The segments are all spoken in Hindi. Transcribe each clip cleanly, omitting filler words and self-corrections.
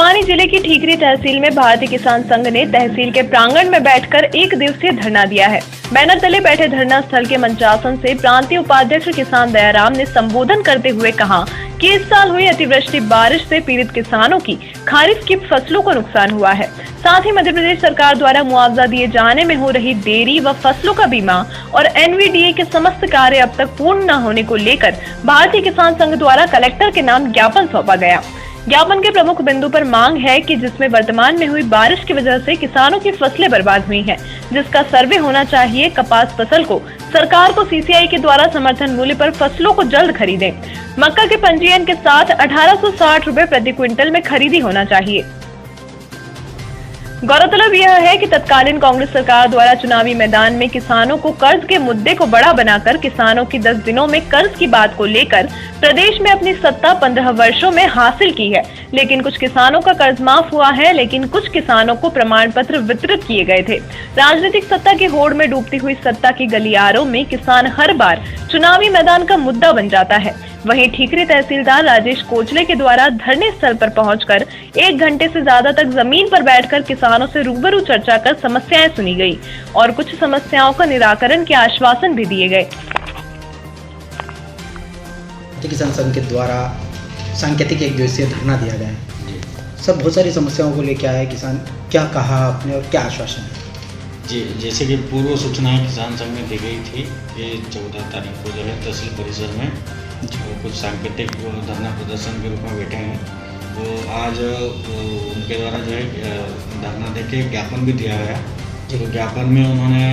बड़वानी जिले की ठीकरी तहसील में भारतीय किसान संघ ने तहसील के प्रांगण में बैठकर 1 दिवसीय धरना दिया है। बैनर तले बैठे धरना स्थल के मंचासन से प्रांतीय उपाध्यक्ष किसान दयाराम ने संबोधन करते हुए कहा कि इस साल हुई अतिवृष्टि बारिश से पीड़ित किसानों की खरीफ की फसलों को नुकसान हुआ है। साथ ही मध्य प्रदेश सरकार द्वारा मुआवजा दिए जाने में हो रही देरी व फसलों का बीमा और एनवीडीए के समस्त कार्य अब तक पूर्ण न होने को लेकर भारतीय किसान संघ द्वारा कलेक्टर के नाम ज्ञापन सौंपा गया। ज्ञापन के प्रमुख बिंदु पर मांग है कि जिसमें वर्तमान में हुई बारिश की वजह से किसानों की फसलें बर्बाद हुई हैं, जिसका सर्वे होना चाहिए। कपास फसल को सरकार को सीसीआई के द्वारा समर्थन मूल्य पर फसलों को जल्द खरीदें। मक्का के पंजीयन के साथ 1860 रुपए प्रति क्विंटल में खरीदी होना चाहिए। गौरतलब यह है कि तत्कालीन कांग्रेस सरकार द्वारा चुनावी मैदान में किसानों को कर्ज के मुद्दे को बड़ा बनाकर किसानों की 10 दिनों में कर्ज की बात को लेकर प्रदेश में अपनी सत्ता 15 वर्षों में हासिल की है। लेकिन कुछ किसानों का कर्ज माफ हुआ है, लेकिन कुछ किसानों को प्रमाण पत्र वितरित किए गए थे। राजनीतिक सत्ता की होड़ में डूबती हुई सत्ता की गलियारों में किसान हर बार चुनावी मैदान का मुद्दा बन जाता है। वहीं ठीकरी तहसीलदार राजेश कोचले के द्वारा धरने स्थल पर पहुंचकर 1 घंटे से ज्यादा तक जमीन पर बैठकर किसानों से रूबरू चर्चा कर समस्याएं सुनी गई और कुछ समस्याओं का निराकरण के आश्वासन भी दिए गए। किसान संघ के द्वारा सांकेतिक 1 दिवसीय धरना दिया गया है। सब बहुत सारी समस्याओं को लेकर आए किसान, क्या कहा आपने और क्या आश्वासन है? जी, जैसे कि पूर्व सूचनाएं किसान संघ में दी गई थी कि 14 तारीख को जो है तहसील परिसर में कुछ सांकेतिक धरना प्रदर्शन के रूप में बैठे हैं। तो आज उनके द्वारा जो है धरना देके ज्ञापन भी दिया गया। तो ज्ञापन में उन्होंने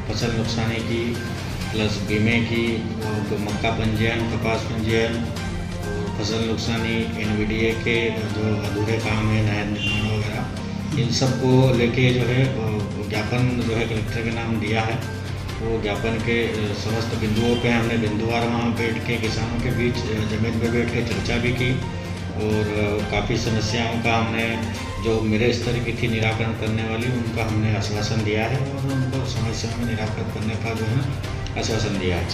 फसल नुकसानी की प्लस बीमे की, तो मक्का पंजीयन, कपास पंजीयन, फसल नुकसानी, एनवीडीए के जो अधूरे काम है, नहर निर्माण वगैरह, इन सब को लेके जो है ज्ञापन जो है कलेक्टर के नाम दिया है। वो ज्ञापन के समस्त बिंदुओं पे हमने बिंदुवार वहाँ बैठ के किसानों के बीच जमीन पे बैठ के चर्चा भी की और काफ़ी समस्याओं का हमने जो मेरे स्तर की थी निराकरण करने वाली, उनका हमने आश्वासन दिया है और उनको समस्याओं में निराकरण करने का जो है आश्वासन दिया है।